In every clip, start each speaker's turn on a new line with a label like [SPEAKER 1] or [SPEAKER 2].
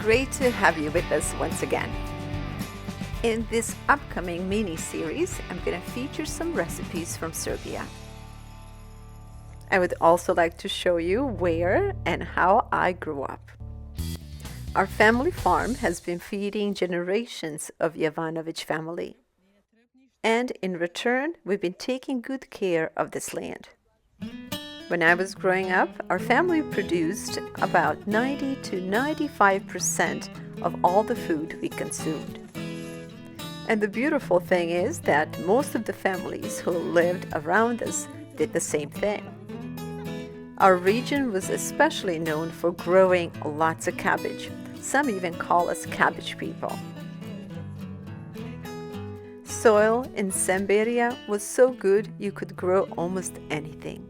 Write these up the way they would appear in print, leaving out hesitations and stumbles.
[SPEAKER 1] great to have you with us once again. In this upcoming mini-series, I'm going to feature some recipes from Serbia. I would also like to show you where and how I grew up. Our family farm has been feeding generations of Jovanovic family. And in return, we've been taking good care of this land. When I was growing up, our family produced about 90 to 95% of all the food we consumed. And the beautiful thing is that most of the families who lived around us did the same thing. Our region was especially known for growing lots of cabbage. Some even call us cabbage people. Soil in Semberia was so good you could grow almost anything.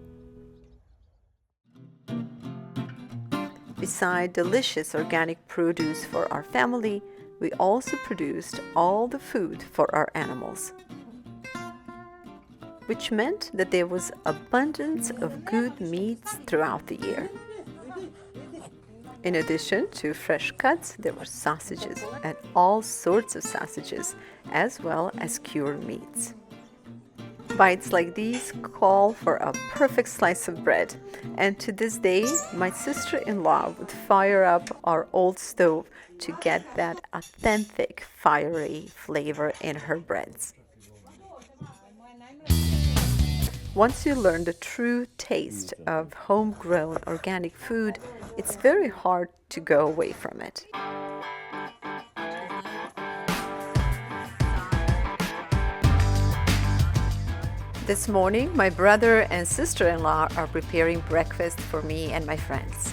[SPEAKER 1] Besides delicious organic produce for our family, we also produced all the food for our animals, which meant that there was abundance of good meats throughout the year. In addition to fresh cuts, there were sausages and all sorts of sausages, as well as cured meats. Bites like these call for a perfect slice of bread, and to this day, my sister-in-law would fire up our old stove to get that authentic fiery flavor in her breads. Once you learn the true taste of homegrown organic food, it's very hard to go away from it. This morning, my brother and sister-in-law are preparing breakfast for me and my friends.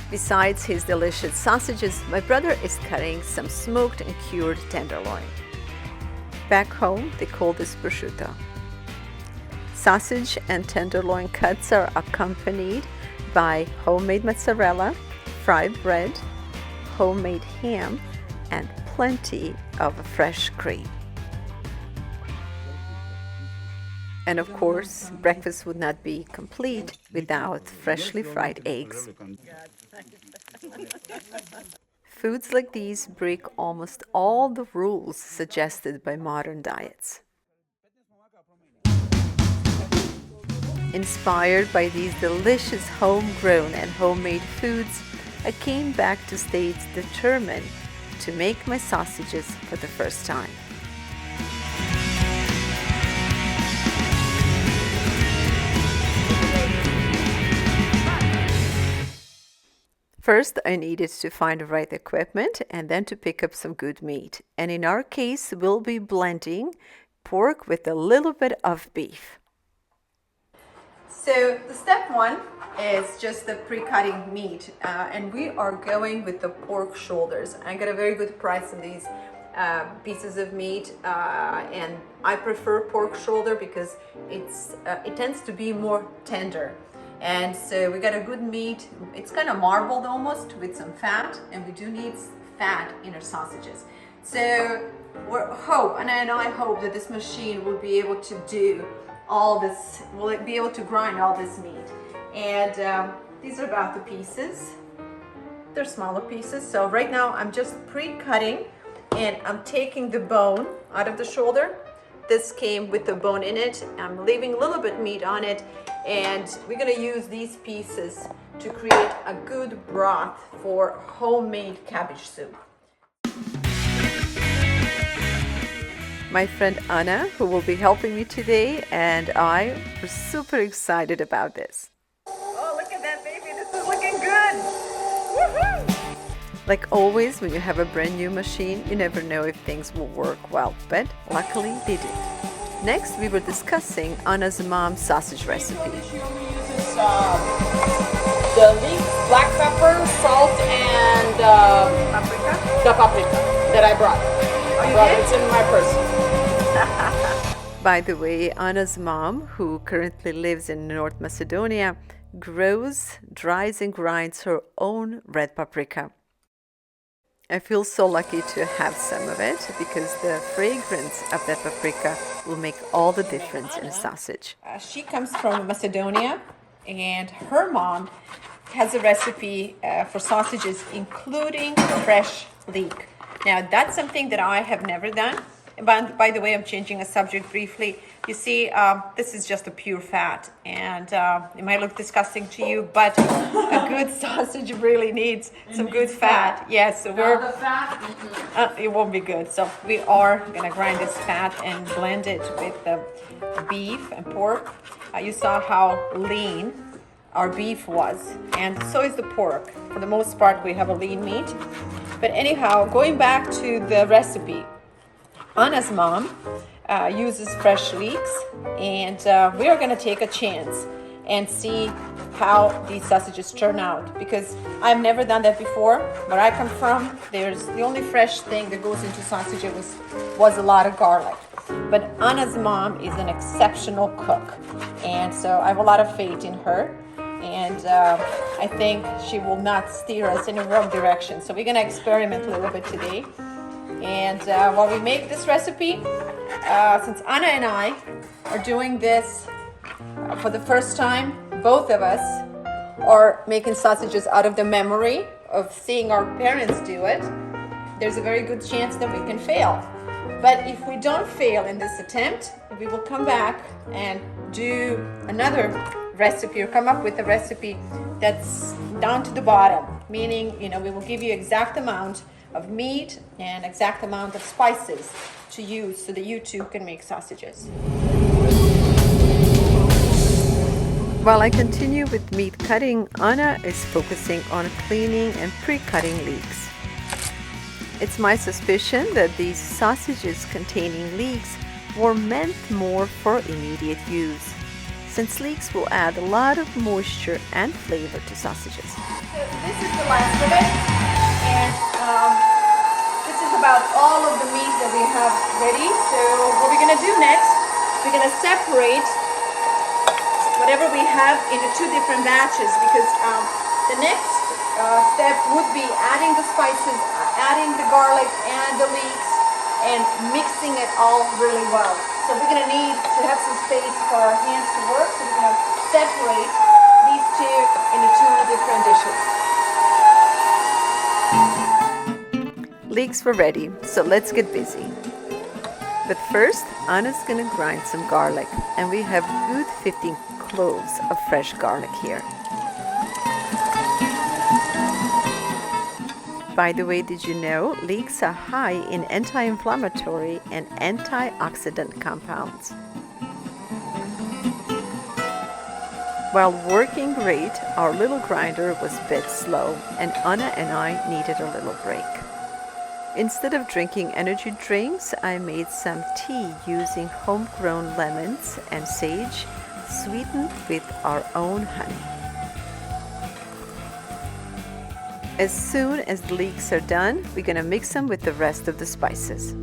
[SPEAKER 1] Besides his delicious sausages, my brother is cutting some smoked and cured tenderloin. Back home, they call this prosciutto. Sausage and tenderloin cuts are accompanied by homemade mozzarella, fried bread, homemade ham, and plenty of fresh cream. And of course, breakfast would not be complete without freshly fried eggs. Foods like these break almost all the rules suggested by modern diets. Inspired by these delicious homegrown and homemade foods, I came back to States determined to make my sausages for the first time. First, I needed to find the right equipment and then to pick up some good meat. And in our case, we'll be blending pork with a little bit of beef. So the step one is just the pre-cutting meat, and we are going with the pork shoulders. I got a very good price on these pieces of meat, and I prefer pork shoulder because it tends to be more tender. And so we got a good meat. It's kind of marbled almost with some fat, and we do need fat in our sausages. So I hope that this machine will be able to do all this, will be able to grind all this meat. And these are about the pieces. They're smaller pieces. So right now I'm just pre-cutting, and I'm taking the bone out of the shoulder. This came with the bone in it. I'm leaving a little bit meat on it, and we're gonna use these pieces to create a good broth for homemade cabbage soup. My friend Ana, who will be helping me today, and I were super excited about this. Oh, look at that, baby. This is looking good. Woohoo! Like always, when you have a brand new machine, you never know if things will work well, but luckily they did. Next, we were discussing Ana's mom's sausage recipe.
[SPEAKER 2] She only uses the leek, black pepper, salt, and the paprika that I brought. It's in my purse.
[SPEAKER 1] By the way, Ana's mom, who currently lives in North Macedonia, grows, dries, and grinds her own red paprika. I feel so lucky to have some of it because the fragrance of that paprika will make all the difference in a sausage. She comes from Macedonia, and her mom has a recipe for sausages including fresh leek. Now that's something that I have never done. By the way, I'm changing a subject briefly. You see, this is just a pure fat, and it might look disgusting to you, but a good sausage really needs some good fat. Yes, so we're
[SPEAKER 2] the fat.
[SPEAKER 1] it won't be good. So we are gonna grind this fat and blend it with the beef and pork. You saw how lean our beef was, and so is the pork. For the most part, we have a lean meat. But anyhow, going back to the recipe, Anna's mom uses fresh leeks, and we are going to take a chance and see how these sausages turn out, because I've never done that before. Where I come from, there's the only fresh thing that goes into sausages was a lot of garlic. But Anna's mom is an exceptional cook, and so I have a lot of faith in her, and I think she will not steer us in the wrong direction. So we're going to experiment a little bit today. And while we make this recipe, since Ana and I are doing this for the first time, both of us are making sausages out of the memory of seeing our parents do it. There's a very good chance that we can fail. But if we don't fail in this attempt, we will come back and do another recipe, or come up with a recipe that's down to the bottom, meaning, we will give you exact amount of meat and exact amount of spices to use so that you too can make sausages. While I continue with meat cutting, Ana is focusing on cleaning and pre-cutting leeks. It's my suspicion that these sausages containing leeks were meant more for immediate use, since leeks will add a lot of moisture and flavor to sausages. So this is the last of it, and this is about all of the meat that we have ready. So what we're going to do next, we're going to separate whatever we have into two different batches, because the next step would be adding the spices, adding the garlic and the leeks, and mixing it all really well. So we're going to need to have some space for our hands to work, so we're going to separate these two into two different dishes. Leeks were ready, so let's get busy. But first, Anna's going to grind some garlic, and we have good 15 cloves of fresh garlic here. By the way, did you know leeks are high in anti-inflammatory and antioxidant compounds? While working great, our little grinder was a bit slow, and Ana and I needed a little break. Instead of drinking energy drinks, I made some tea using homegrown lemons and sage, sweetened with our own honey. As soon as the leeks are done, we're going to mix them with the rest of the spices.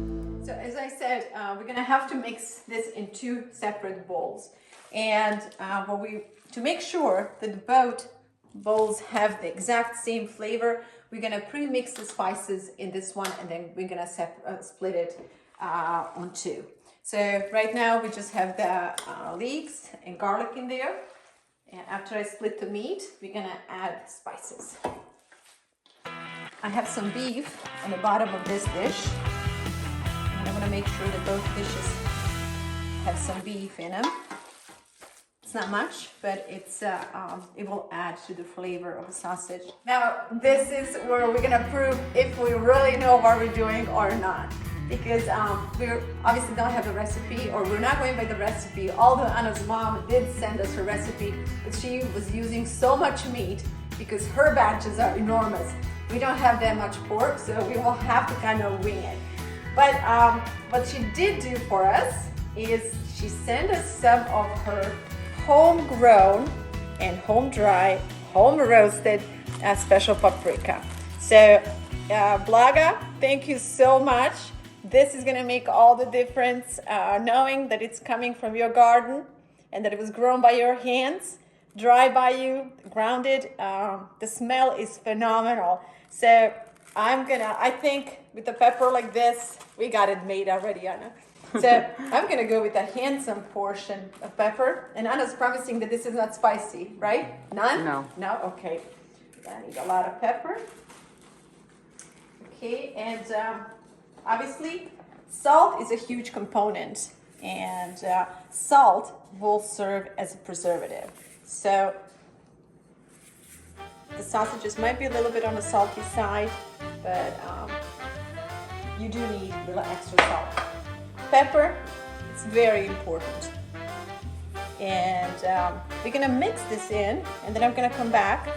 [SPEAKER 1] So as I said, we're going to have to mix this in two separate bowls. And to make sure that both bowls have the exact same flavor, we're going to pre-mix the spices in this one, and then we're going to split it on two. So right now we just have the leeks and garlic in there. And after I split the meat, we're going to add spices. I have some beef on the bottom of this dish, and I want to make sure that both dishes have some beef in them. It's not much, but it will add to the flavor of a sausage. Now, this is where we're gonna prove if we really know what we're doing or not, because we obviously don't have a recipe, or we're not going by the recipe. Although Anna's mom did send us her recipe, but she was using so much meat because her batches are enormous. We don't have that much pork, so we will have to kind of wing it. But what she did do for us is she sent us some of her homegrown and home dry, home roasted special paprika. So Vlada, thank you so much. This is gonna make all the difference, knowing that it's coming from your garden and that it was grown by your hands, dry by you, grounded. The smell is phenomenal. So I think with the pepper like this, we got it made already, Ana. So I'm gonna go with a handsome portion of pepper, and Anna's promising that this is not spicy, right? None?
[SPEAKER 2] No.
[SPEAKER 1] No? Okay. I need a lot of pepper. Okay, and obviously salt is a huge component, and salt will serve as a preservative. So the sausages might be a little bit on the salty side, but you do need a little extra salt. Pepper, it's very important. And we're gonna mix this in, and then I'm gonna come back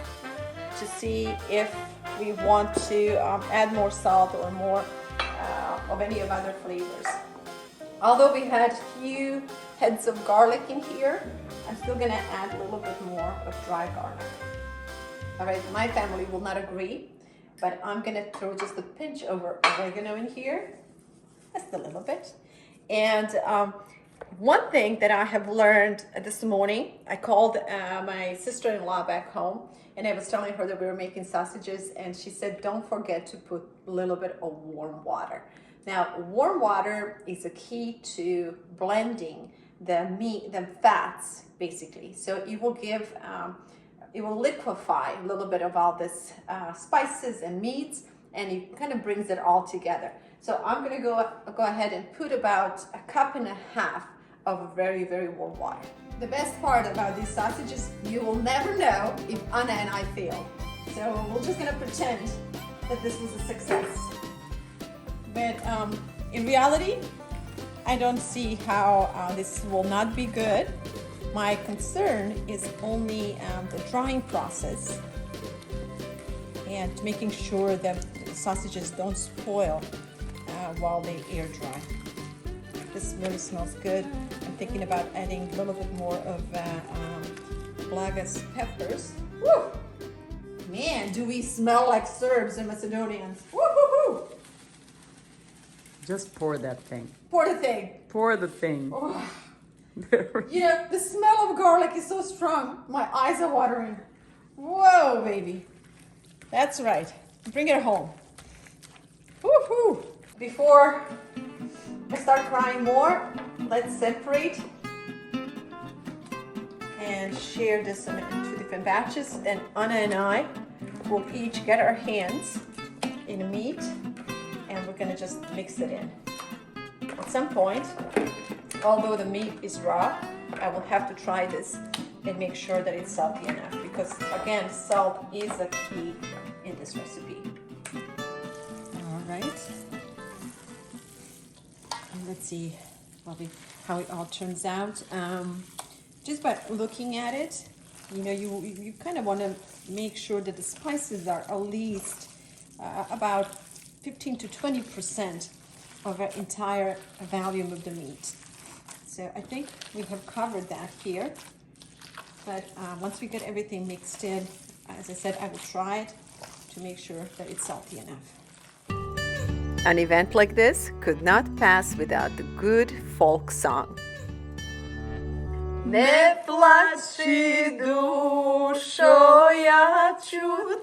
[SPEAKER 1] to see if we want to add more salt or more of any of other flavors. Although we had few heads of garlic in here, I'm still gonna add a little bit more of dry garlic. All right, my family will not agree, but I'm gonna throw just a pinch of oregano in here, just a little bit. And one thing that I have learned this morning, I called my sister-in-law back home, and I was telling her that we were making sausages, and she said, don't forget to put a little bit of warm water. Now, warm water is a key to blending the meat, the fats, basically. So it will give, it will liquefy a little bit of all this spices and meats, and it kind of brings it all together. So I'm gonna go ahead and put about a cup and a half of very, very warm water. The best part about these sausages, you will never know if Ana and I failed. So we're just gonna pretend that this was a success. But in reality, I don't see how this will not be good. My concern is only the drying process and making sure that the sausages don't spoil while they air dry. This really smells good. I'm thinking about adding a little bit more of Vlada's peppers. Woo! Man, do we smell like Serbs and Macedonians. Woo-hoo-hoo!
[SPEAKER 2] Just pour that thing.
[SPEAKER 1] Pour the thing.
[SPEAKER 2] Pour the thing.
[SPEAKER 1] Oh. You know, the smell of garlic is so strong. My eyes are watering. Whoa, baby. That's right. Bring it home. Woo-hoo! Before I start crying more, let's separate and share this in two different batches. Then Ana and I will each get our hands in the meat, and we're gonna just mix it in. At some point, although the meat is raw, I will have to try this and make sure that it's salty enough, because again, salt is a key in this recipe. All right. Let's see how it all turns out. Just by looking at it, you know, you kind of want to make sure that the spices are at least about 15 to 20% of our entire volume of the meat. So I think we have covered that here. But once we get everything mixed in, as I said, I will try it to make sure that it's salty enough. An event like this could not pass without the good folk song. Ne plači dušo, ja ću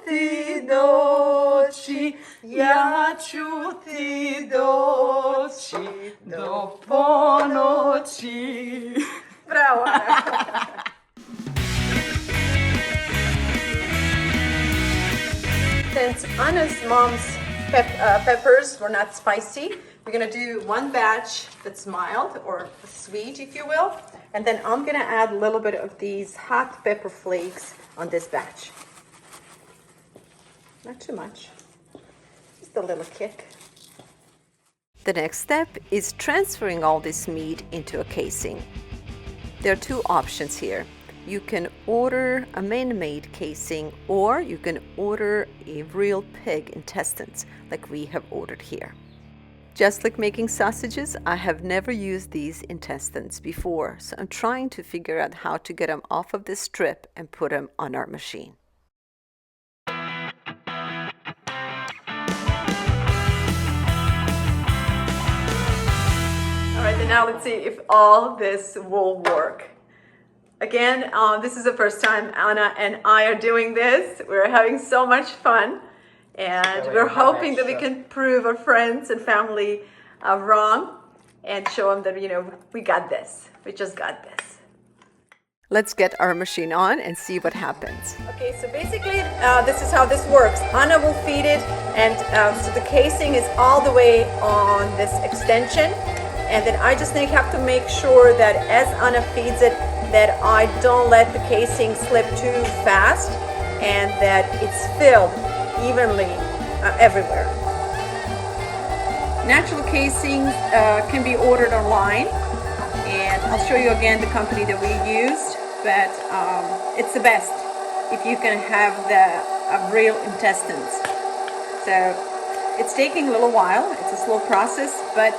[SPEAKER 1] ti doći, ja ću ti doći do ponoći. Bravo! Since Ana's mom's peppers were not spicy, we're gonna do one batch that's mild or sweet, if you will, and then I'm gonna add a little bit of these hot pepper flakes on this batch. Not too much, just a little kick. The next step is transferring all this meat into a casing. There are two options here. You can order a man-made casing, or you can order a real pig intestines like we have ordered here. Just like making sausages, I have never used these intestines before, so I'm trying to figure out how to get them off of this strip and put them on our machine. All right, then now let's see if all this will work. Again, this is the first time Ana and I are doing this. We're having so much fun, and we're hoping that we can prove our friends and family wrong and show them that, you know, we got this. We just got this. Let's get our machine on and see what happens. Okay, so basically this is how this works. Ana will feed it, and so the casing is all the way on this extension, and then I just have to make sure that as Ana feeds it, that I don't let the casing slip too fast, and that it's filled evenly everywhere. Natural casings can be ordered online, and I'll show you again the company that we used, but it's the best if you can have the real intestines. So it's taking a little while, it's a slow process, but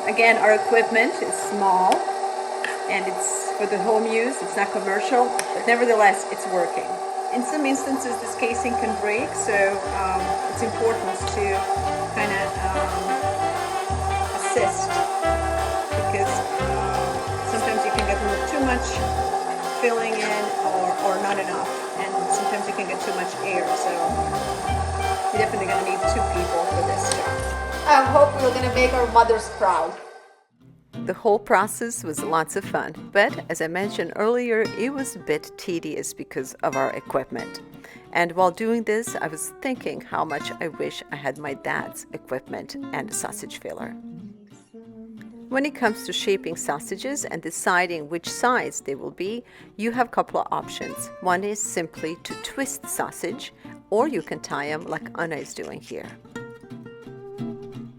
[SPEAKER 1] again, our equipment is small and it's for the home use, it's not commercial, but nevertheless it's working. In some instances this casing can break, so it's important to kind of assist, because sometimes you can get a little too much filling in or not enough, and sometimes you can get too much air, so you're definitely going to need 2 people for this job. I hope we're going to make our mothers proud. The whole process was lots of fun, but as I mentioned earlier, it was a bit tedious because of our equipment. And while doing this, I was thinking how much I wish I had my dad's equipment and a sausage filler. When it comes to shaping sausages and deciding which size they will be, you have a couple of options. One is simply to twist the sausage, or you can tie them like Ana is doing here.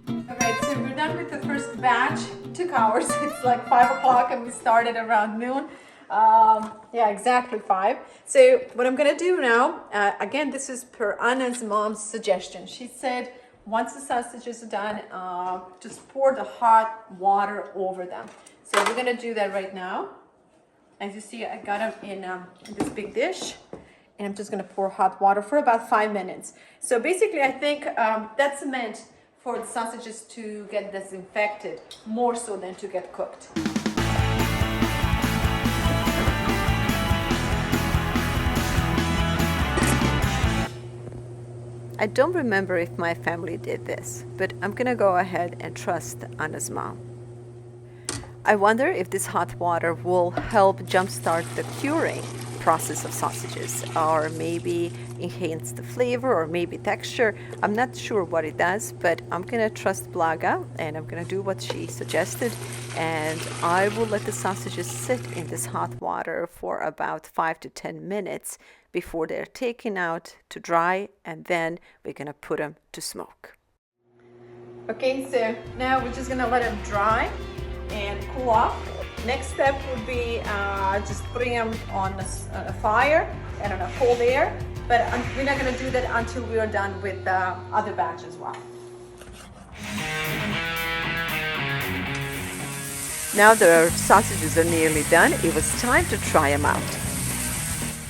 [SPEAKER 1] Alright, so we're done with the first batch. It took hours. It's like 5 o'clock and we started around noon. Yeah, exactly 5. So what I'm going to do now, again, this is per Ana's mom's suggestion. She said, once the sausages are done, just pour the hot water over them. So we're going to do that right now. As you see, I got them in this big dish, and I'm just going to pour hot water for about 5 minutes. So basically, I think that's meant for the sausages to get disinfected more so than to get cooked. I don't remember if my family did this, but I'm gonna go ahead and trust Ana's mom. I wonder if this hot water will help jumpstart the curing process of sausages, or maybe enhance the flavor, or maybe texture. I'm not sure what it does, but I'm gonna trust Blaga and I'm gonna do what she suggested, and I will let the sausages sit in this hot water for about 5 to 10 minutes before they're taken out to dry, and then we're gonna put them to smoke. Okay, so now we're just gonna let them dry and cool off. Next step would be just putting them on a fire and on a cold air, but we're not gonna do that until we are done with the other batch as well. Now that our sausages are nearly done, it was time to try them out.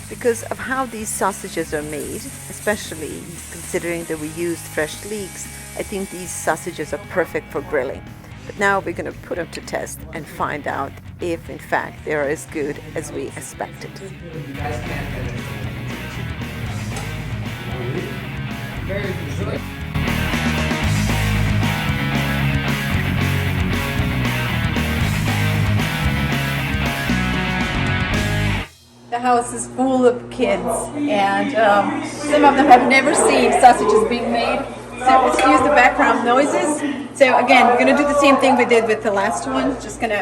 [SPEAKER 1] Because of how these sausages are made, especially considering that we used fresh leeks, I think these sausages are perfect for grilling. But now we're going to put them to test and find out if in fact they are as good as we expected. Very good. The house is full of kids, and some of them have never seen sausages being made, so excuse the background noises. So again, we're going to do the same thing we did with the last one, just going to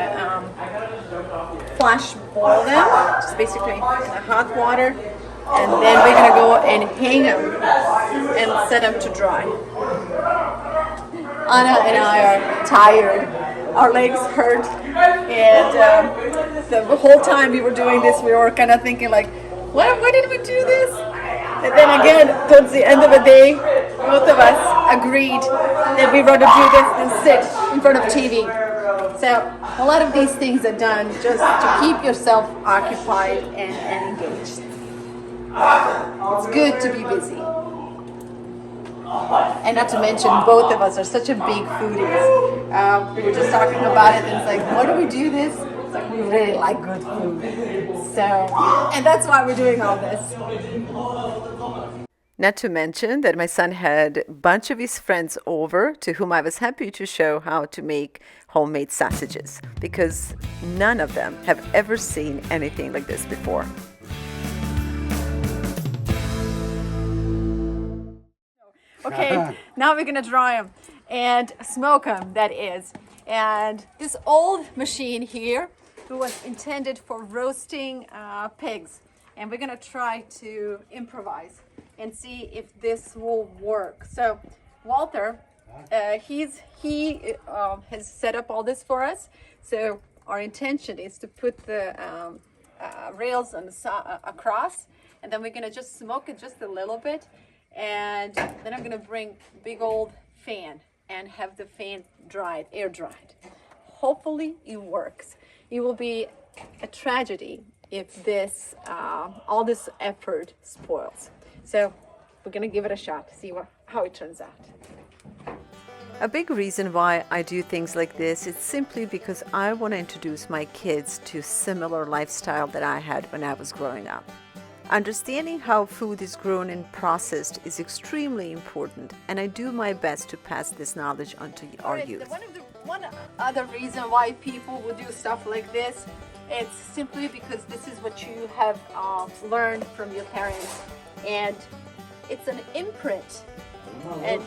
[SPEAKER 1] flash boil them, just basically in the hot water, and then we're going to go and hang them and set them to dry. Ana and I are tired, our legs hurt, and the whole time we were doing this, we were kind of thinking like, why did we do this? And then again, towards the end of the day, both of us agreed that we rather do this than sit in front of TV. So a lot of these things are done just to keep yourself occupied and engaged. It's good to be busy. And not to mention, both of us are such a big foodies. We were just talking about it, and it's like, why do we do this? It's like, we really like good food. So, and that's why we're doing all this. Not to mention that my son had a bunch of his friends over to whom I was happy to show how to make homemade sausages because none of them have ever seen anything like this before. Okay, now we're gonna dry them and smoke them, that is. And this old machine here was intended for roasting pigs. And we're gonna try to improvise and see if this will work. So Walter, he has set up all this for us. So our intention is to put the rails on the across, and then we're gonna just smoke it just a little bit. And then I'm gonna bring big old fan and have the fan dried, air dried. Hopefully it works. It will be a tragedy if this all this effort spoils. So we're gonna give it a shot, see how it turns out. A big reason why I do things like this is simply because I want to introduce my kids to similar lifestyle that I had when I was growing up. Understanding how food is grown and processed is extremely important, and I do my best to pass this knowledge on to our youth. One other reason why people would do stuff like this, it's simply because this is what you have learned from your parents, and it's an imprint. And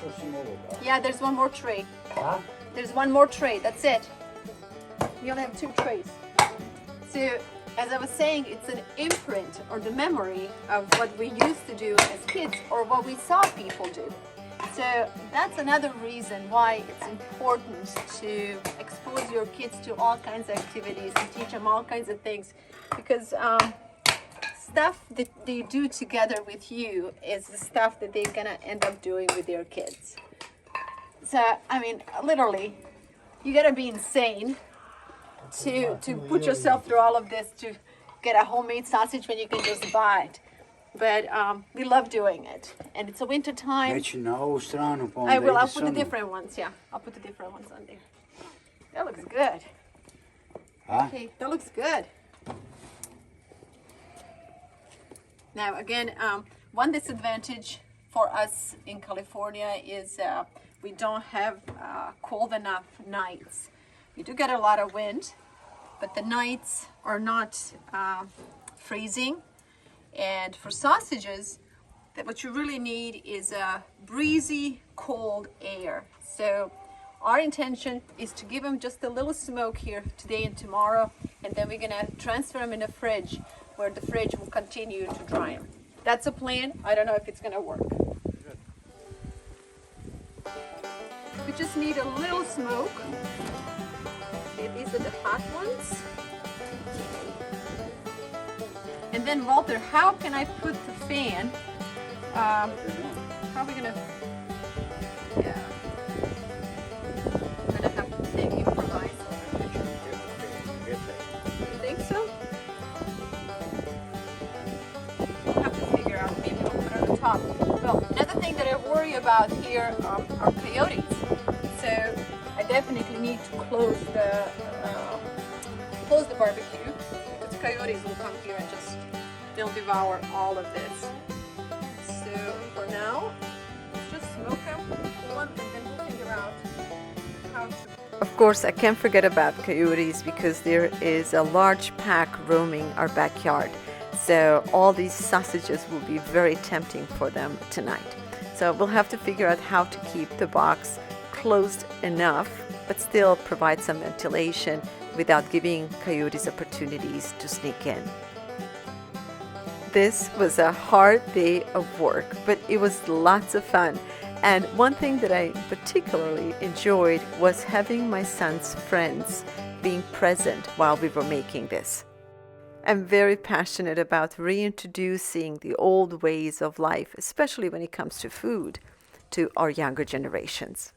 [SPEAKER 1] yeah, there's one more tray. Huh? There's one more tray, that's it. We only have 2 trays. So, as I was saying, it's an imprint or the memory of what we used to do as kids or what we saw people do. So that's another reason why it's important to expose your kids to all kinds of activities and teach them all kinds of things, because stuff that they do together with you is the stuff that they're gonna end up doing with their kids. So, I mean, literally, you gotta be insane to put yourself through all of this to get a homemade sausage when you can just buy it. But we love doing it, and it's a winter time. I will. I'll put the different ones. Yeah, I'll put the different ones on there. That looks good. Huh? Okay, that looks good. Now again, one disadvantage for us in California is we don't have cold enough nights. We do get a lot of wind, but the nights are not freezing. And for sausages, what you really need is a breezy, cold air. So our intention is to give them just a little smoke here today and tomorrow, and then we're gonna transfer them in the fridge, where the fridge will continue to dry them. That's a plan. I don't know if it's gonna work. We just need a little smoke. Okay, these are the hot ones. And then Walter, how can I put the fan? How are we gonna? Yeah, I'm gonna have to think, improvise. You think so? We'll have to figure out. Maybe we'll put it on the top. Well, another thing that I worry about here are coyotes. So I definitely need to close the barbecue, because coyotes will come here and they'll devour all of this. So for now, let's just smoke them, cool them, and then we'll figure out how to. Of course, I can't forget about coyotes because there is a large pack roaming our backyard. So all these sausages will be very tempting for them tonight. So we'll have to figure out how to keep the box closed enough, but still provide some ventilation without giving coyotes opportunities to sneak in. This was a hard day of work, but it was lots of fun. And one thing that I particularly enjoyed was having my son's friends being present while we were making this. I'm very passionate about reintroducing the old ways of life, especially when it comes to food, to our younger generations.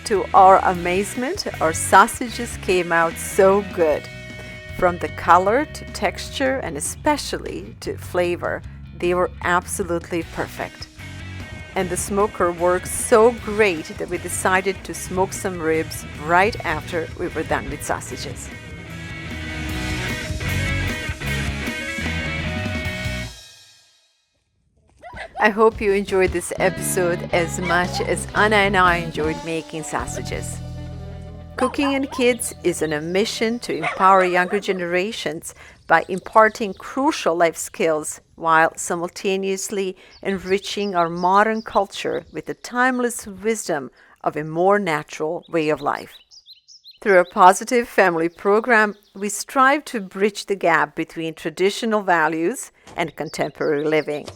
[SPEAKER 1] To our amazement, our sausages came out so good. From the color to texture and especially to flavor, they were absolutely perfect. And the smoker worked so great that we decided to smoke some ribs right after we were done with sausages. I hope you enjoyed this episode as much as Ana and I enjoyed making sausages. Cooking in Kids is on a mission to empower younger generations by imparting crucial life skills while simultaneously enriching our modern culture with the timeless wisdom of a more natural way of life. Through a positive family program, we strive to bridge the gap between traditional values and contemporary living,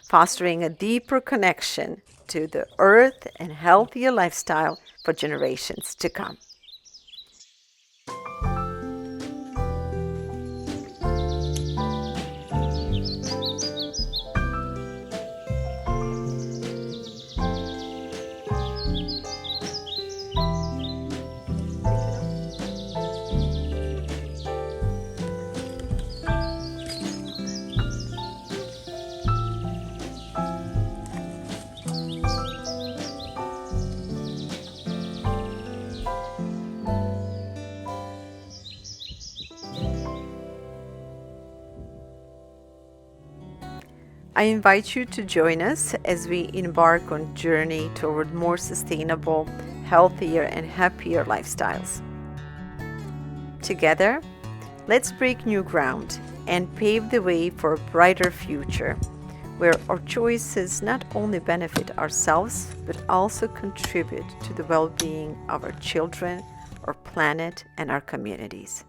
[SPEAKER 1] fostering a deeper connection to the earth and healthier lifestyle for generations to come. I invite you to join us as we embark on a journey toward more sustainable, healthier, and happier lifestyles. Together, let's break new ground and pave the way for a brighter future, where our choices not only benefit ourselves, but also contribute to the well-being of our children, our planet, and our communities.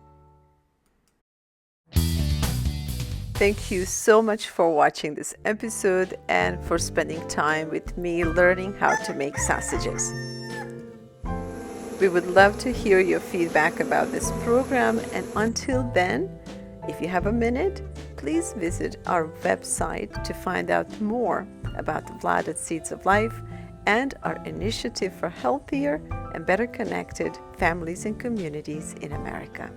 [SPEAKER 1] Thank you so much for watching this episode and for spending time with me learning how to make sausages. We would love to hear your feedback about this program, and until then, if you have a minute, please visit our website to find out more about the Vlada Seeds of Life and our initiative for healthier and better connected families and communities in America.